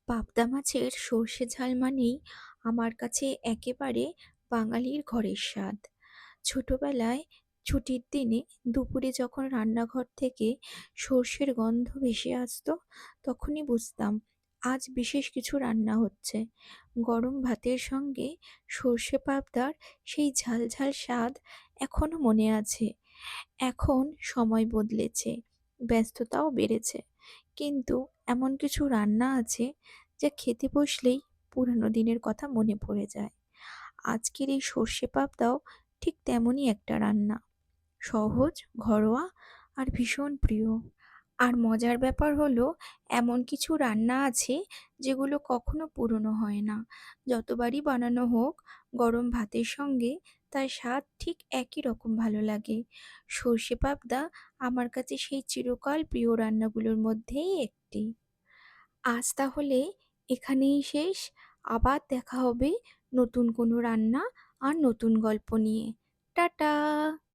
পাবদা মাছের সর্ষে ঝাল মানেই আমার কাছে একেবারে বাঙালির ঘরের স্বাদ। ছোটবেলায় ছুটির দিনে দুপুরে যখন রান্নাঘর থেকে সর্ষের গন্ধ ভেসে আসতো, তখনই বুঝতাম আজ বিশেষ কিছু রান্না হচ্ছে। গরম ভাতের সঙ্গে সর্ষে পাবদার সেই ঝাল ঝাল স্বাদ এখনো মনে আছে। এখন সময় বদলেছে, ব্যস্ততাও বেড়েছে। কিন্তু এমন কিছু রান্না আছে যা খেতে বসলেই পুরানো দিনের কথা মনে পড়ে যায়। আজকের এই সর্ষে পাবদাও ঠিক তেমনই একটা রান্না। সহজ, ঘরোয়া আর ভীষণ প্রিয়। আর মজার ব্যাপার হলো, এমন কিছু রান্না আছে যেগুলো কখনো পুরনো হয় না। যতবারই বানানো হোক, গরম ভাতের সঙ্গে তার স্বাদ ঠিক একই রকম ভালো লাগে। সর্ষে পাবদা আমার কাছে সেই চিরকাল প্রিয় রান্নাগুলোর মধ্যেই একটি। আজ তাহলে এখানেই শেষ। আবার দেখা হবে নতুন কোনো রান্না আর নতুন গল্প নিয়ে। টাটা!